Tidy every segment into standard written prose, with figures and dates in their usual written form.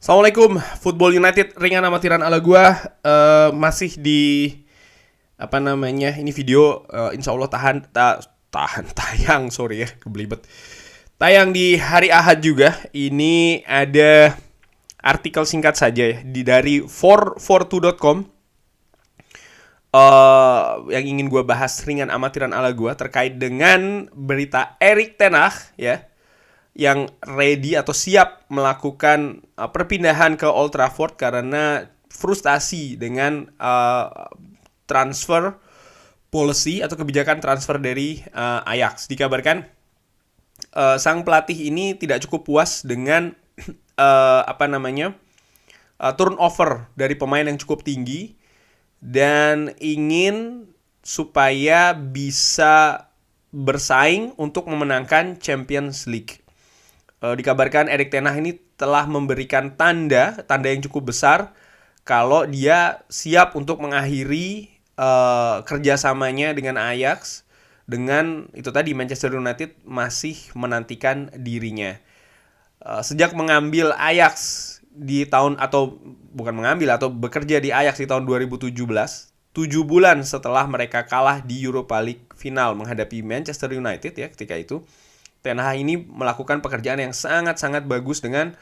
Assalamualaikum, Football United ringan amatiran ala gua. Masih di ini video insya Allah tayang, sorry ya, kebelibet. Tayang di hari Ahad juga. Ini ada artikel singkat saja ya dari 442.com yang ingin gue bahas ringan amatiran ala gue terkait dengan berita Erik ten Hag ya, yang ready atau siap melakukan perpindahan ke Old Trafford karena frustasi dengan transfer policy atau kebijakan transfer dari Ajax. Dikabarkan sang pelatih ini tidak cukup puas dengan turnover dari pemain yang cukup tinggi dan ingin supaya bisa bersaing untuk memenangkan Champions League. Dikabarkan Erik ten Hag ini telah memberikan tanda yang cukup besar kalau dia siap untuk mengakhiri kerjasamanya dengan Ajax. Dengan itu tadi, Manchester United masih menantikan dirinya. Sejak mengambil Ajax di tahun bekerja di Ajax di tahun 2017, 7 bulan setelah mereka kalah di Europa League final menghadapi Manchester United ya, ketika itu ten Hag ini melakukan pekerjaan yang sangat-sangat bagus dengan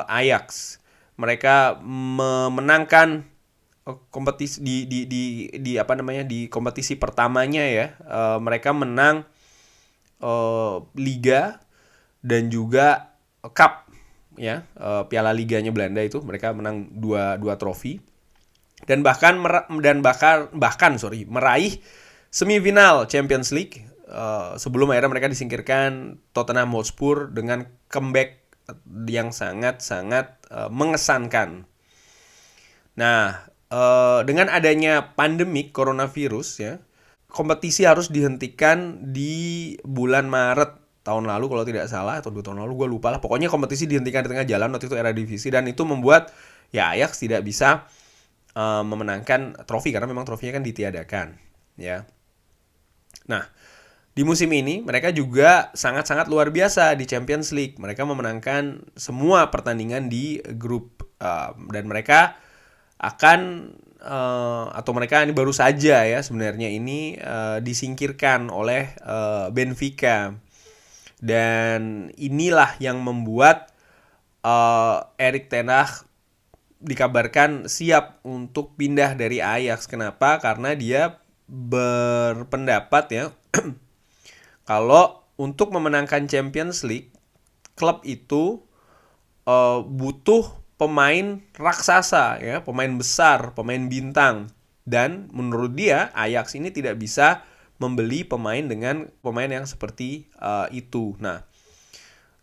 Ajax. Mereka memenangkan kompetisi di kompetisi pertamanya ya. Mereka menang Liga dan juga Cup ya, Piala Liganya Belanda itu mereka menang dua trofi dan bahkan meraih semifinal Champions League sebelum akhirnya mereka disingkirkan Tottenham Hotspur dengan comeback yang sangat-sangat mengesankan. Nah, dengan adanya pandemik coronavirus ya, kompetisi harus dihentikan di bulan Maret tahun lalu kalau tidak salah, atau 2 tahun lalu, gue lupa lah. Pokoknya kompetisi dihentikan di tengah jalan waktu itu, era divisi, dan itu membuat ya Ajax tidak bisa memenangkan trofi karena memang trofinya kan ditiadakan ya. Nah, di musim ini mereka juga sangat-sangat luar biasa di Champions League. Mereka memenangkan semua pertandingan di grup dan mereka akan mereka ini baru saja ya sebenarnya ini disingkirkan oleh Benfica. Dan inilah yang membuat Erik ten Hag dikabarkan siap untuk pindah dari Ajax. Kenapa? Karena dia berpendapat ya kalau untuk memenangkan Champions League, klub itu butuh pemain raksasa ya, pemain besar, pemain bintang. Dan menurut dia Ajax ini tidak bisa membeli pemain dengan pemain yang seperti itu. Nah,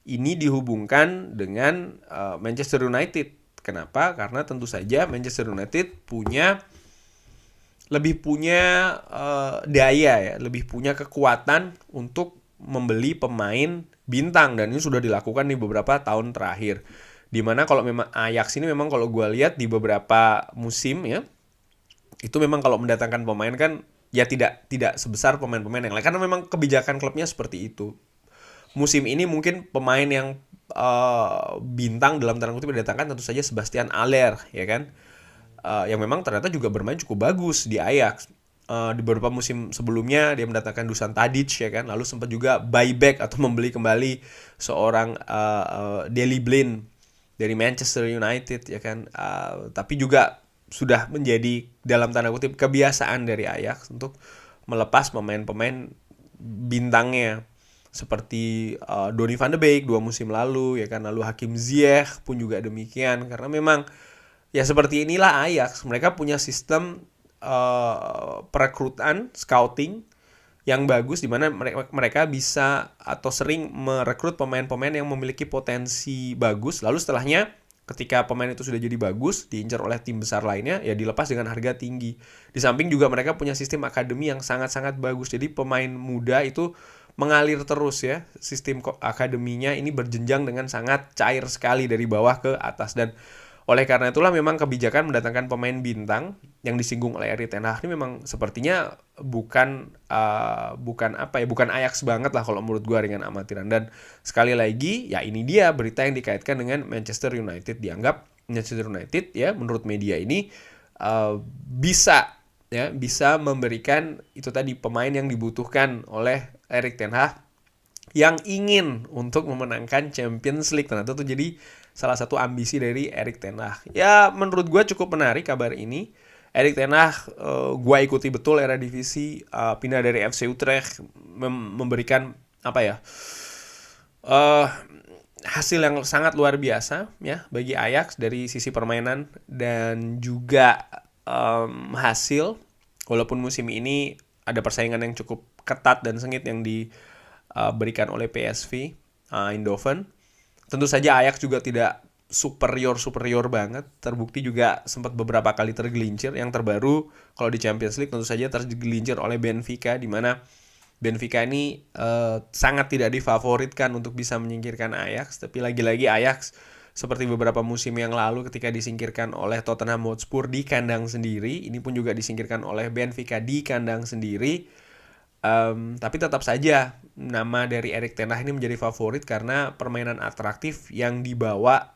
ini dihubungkan dengan Manchester United. Kenapa? Karena tentu saja Manchester United lebih punya daya ya, lebih punya kekuatan untuk membeli pemain bintang, dan ini sudah dilakukan di beberapa tahun terakhir. Dimana kalau memang Ajax ini memang kalau gue lihat di beberapa musim ya, itu memang kalau mendatangkan pemain kan ya tidak sebesar pemain-pemain yang lain karena memang kebijakan klubnya seperti itu. Musim ini mungkin pemain yang bintang dalam tanda kutip didatangkan tentu saja Sebastian Haller ya kan, yang memang ternyata juga bermain cukup bagus di Ajax. Di beberapa musim sebelumnya dia mendatangkan Dusan Tadic ya kan, lalu sempat juga buyback atau membeli kembali seorang Daley Blind dari Manchester United ya kan, tapi juga sudah menjadi dalam tanda kutip kebiasaan dari Ajax untuk melepas pemain-pemain bintangnya seperti Donny van de Beek 2 musim lalu ya kan, lalu Hakim Ziyech pun juga demikian. Karena memang ya seperti inilah Ajax, mereka punya sistem perekrutan scouting yang bagus, di mana mereka bisa atau sering merekrut pemain-pemain yang memiliki potensi bagus, lalu setelahnya ketika pemain itu sudah jadi bagus, diincar oleh tim besar lainnya, ya dilepas dengan harga tinggi. Di samping juga mereka punya sistem akademi yang sangat-sangat bagus. Jadi pemain muda itu mengalir terus ya. Sistem akademinya ini berjenjang dengan sangat cair sekali dari bawah ke atas. Dan Oleh karena itulah memang kebijakan mendatangkan pemain bintang yang disinggung oleh Erik ten Hag ini memang sepertinya bukan Ajax banget lah kalau menurut gua dengan amatiran. Dan sekali lagi ya ini dia berita yang dikaitkan dengan Manchester United, dianggap Manchester United ya menurut media ini bisa memberikan itu tadi pemain yang dibutuhkan oleh Erik ten Hag yang ingin untuk memenangkan Champions League. Ternyata itu jadi salah satu ambisi dari Erik ten Hag. Ya menurut gue cukup menarik kabar ini. Erik ten Hag gue ikuti betul era divisi, pindah dari FC Utrecht, memberikan hasil yang sangat luar biasa ya bagi Ajax dari sisi permainan dan juga hasil. Walaupun musim ini ada persaingan yang cukup ketat dan sengit yang diberikan oleh PSV Eindhoven. Tentu saja Ajax juga tidak superior banget. Terbukti juga sempat beberapa kali tergelincir. Yang terbaru kalau di Champions League tentu saja tergelincir oleh Benfica, di mana Benfica ini sangat tidak difavoritkan untuk bisa menyingkirkan Ajax. Tapi lagi-lagi Ajax seperti beberapa musim yang lalu ketika disingkirkan oleh Tottenham Hotspur di kandang sendiri, ini pun juga disingkirkan oleh Benfica di kandang sendiri. Tapi tetap saja nama dari Erik ten Hag ini menjadi favorit karena permainan atraktif yang dibawa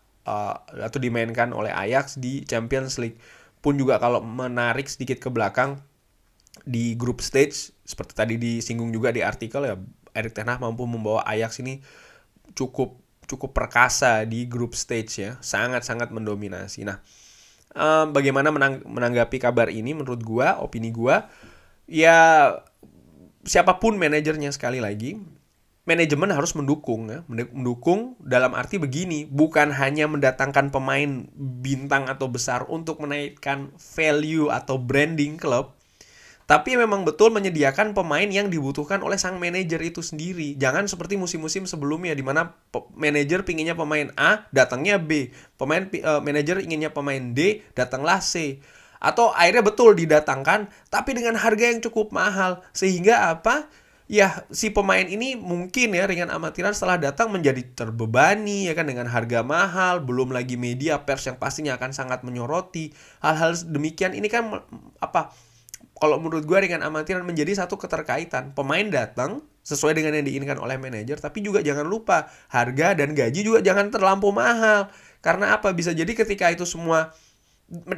atau dimainkan oleh Ajax di Champions League. Pun juga kalau menarik sedikit ke belakang di group stage seperti tadi disinggung juga di artikel ya, Erik ten Hag mampu membawa Ajax ini cukup perkasa di group stage ya, sangat-sangat mendominasi. Nah, bagaimana menanggapi kabar ini? Menurut gua, opini gua, ya siapapun manajernya, sekali lagi manajemen harus mendukung ya. Mendukung dalam arti begini, bukan hanya mendatangkan pemain bintang atau besar untuk menaikkan value atau branding klub, tapi memang betul menyediakan pemain yang dibutuhkan oleh sang manajer itu sendiri. Jangan seperti musim-musim sebelumnya di mana manajer pinginnya pemain A, datangnya B. Manajer inginnya pemain D, datanglah C. Atau akhirnya betul didatangkan tapi dengan harga yang cukup mahal, sehingga apa? Ya si pemain ini mungkin ya dengan amatiran setelah datang menjadi terbebani ya kan, dengan harga mahal, belum lagi media pers yang pastinya akan sangat menyoroti. Hal-hal demikian ini kan kalau menurut gue dengan amatiran menjadi satu keterkaitan. Pemain datang sesuai dengan yang diinginkan oleh manajer, tapi juga jangan lupa harga dan gaji juga jangan terlampau mahal. Karena apa? Bisa jadi ketika itu semua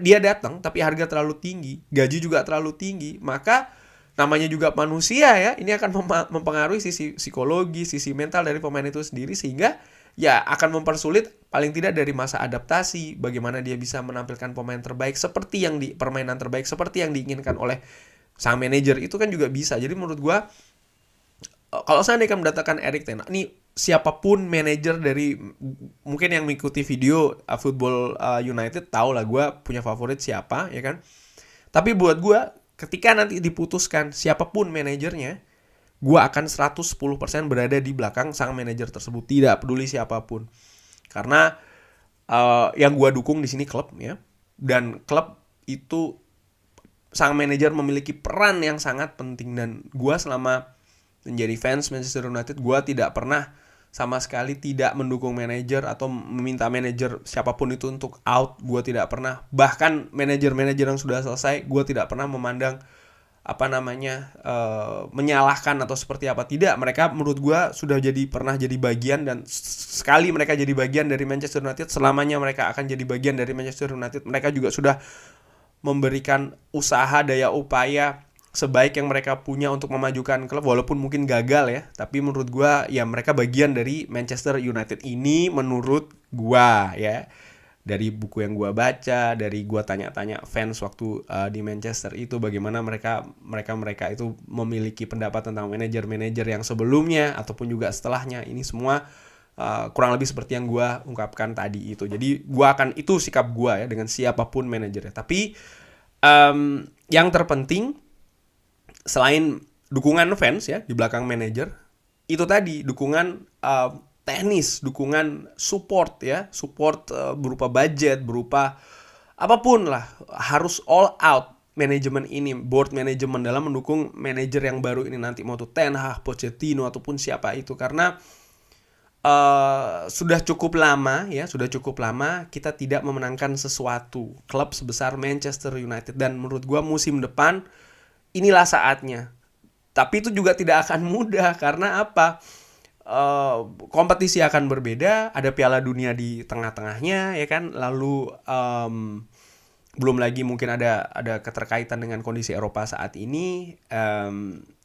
dia datang tapi harga terlalu tinggi, gaji juga terlalu tinggi, maka namanya juga manusia ya, ini akan mempengaruhi sisi psikologi, sisi mental dari pemain itu sendiri, sehingga ya akan mempersulit paling tidak dari masa adaptasi, bagaimana dia bisa menampilkan pemain terbaik seperti yang permainan terbaik seperti yang diinginkan oleh sang manajer itu kan juga bisa. Jadi menurut gua kalau seandainya mendatangkan Erik ten Hag, ini siapapun manajer dari, mungkin yang mengikuti video Football United tahu lah gua punya favorit siapa ya kan. Tapi buat gua ketika nanti diputuskan siapapun manajernya, gue akan 110% berada di belakang sang manajer tersebut, tidak peduli siapapun. Karena yang gue dukung di sini klub ya, dan klub itu sang manajer memiliki peran yang sangat penting. Dan gue selama menjadi fans Manchester United, gue tidak pernah sama sekali tidak mendukung manajer atau meminta manajer siapapun itu untuk out. Gue tidak pernah. Bahkan manajer-manajer yang sudah selesai, gue tidak pernah memandang menyalahkan atau seperti apa. Tidak, mereka menurut gue sudah pernah jadi bagian, dan sekali mereka jadi bagian dari Manchester United, selamanya mereka akan jadi bagian dari Manchester United. Mereka juga sudah memberikan usaha daya upaya sebaik yang mereka punya untuk memajukan klub, walaupun mungkin gagal ya, tapi menurut gue ya mereka bagian dari Manchester United ini menurut gue ya. Dari buku yang gue baca, dari gue tanya-tanya fans waktu di Manchester itu, bagaimana mereka itu memiliki pendapat tentang manajer-manajer yang sebelumnya ataupun juga setelahnya. Ini semua kurang lebih seperti yang gue ungkapkan tadi itu. Jadi itu sikap gue ya dengan siapapun manajernya. Tapi yang terpenting selain dukungan fans ya di belakang manajer, itu tadi dukungan teknis, dukungan support ya, berupa budget, berupa apapun lah, harus all out manajemen ini, board manajemen dalam mendukung manajer yang baru ini nanti, mau itu Ten Hag, Pochettino ataupun siapa itu. Karena sudah cukup lama ya, sudah cukup lama kita tidak memenangkan sesuatu, klub sebesar Manchester United, dan menurut gua musim depan inilah saatnya. Tapi itu juga tidak akan mudah karena apa? Kompetisi akan berbeda, ada Piala Dunia di tengah-tengahnya ya kan, lalu belum lagi mungkin ada keterkaitan dengan kondisi Eropa saat ini,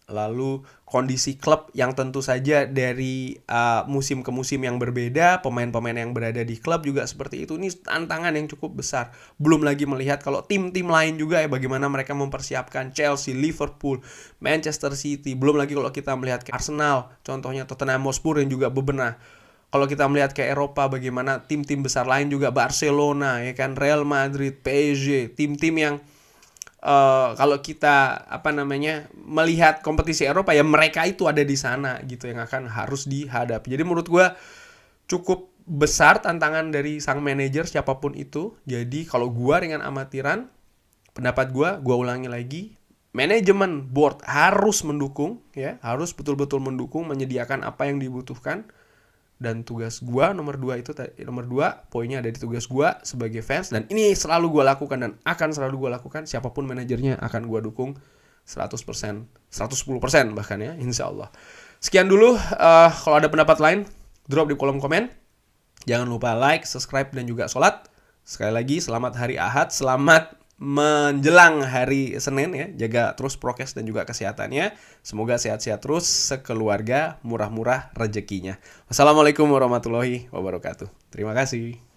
lalu kondisi klub yang tentu saja dari musim ke musim yang berbeda, pemain-pemain yang berada di klub juga seperti itu. Ini tantangan yang cukup besar. Belum lagi melihat kalau tim-tim lain juga ya, bagaimana mereka mempersiapkan Chelsea, Liverpool, Manchester City. Belum lagi kalau kita melihat ke Arsenal, contohnya Tottenham Hotspur yang juga bebenah. Kalau kita melihat ke Eropa, bagaimana tim-tim besar lain juga, Barcelona ya kan, Real Madrid, PSG, tim-tim yang kalau kita melihat kompetisi Eropa ya, mereka itu ada di sana gitu yang akan harus dihadapi. Jadi menurut gue cukup besar tantangan dari sang manajer siapapun itu. Jadi kalau gue dengan amatiran, pendapat gue ulangi lagi, manajemen board harus mendukung ya, harus betul-betul mendukung, menyediakan apa yang dibutuhkan. Dan tugas gue nomor 2 poinnya ada di tugas gue sebagai fans, dan ini selalu gue lakukan dan akan selalu gue lakukan. Siapapun manajernya akan gue dukung 100%, 110% bahkan ya, insya Allah. Sekian dulu, kalau ada pendapat lain drop di kolom komen. Jangan lupa like, subscribe, dan juga sholat. Sekali lagi selamat hari Ahad, selamat menjelang hari Senin ya. Jaga terus prokes dan juga kesehatannya. Semoga sehat-sehat terus sekeluarga, murah-murah rezekinya. Wassalamualaikum warahmatullahi wabarakatuh. Terima kasih.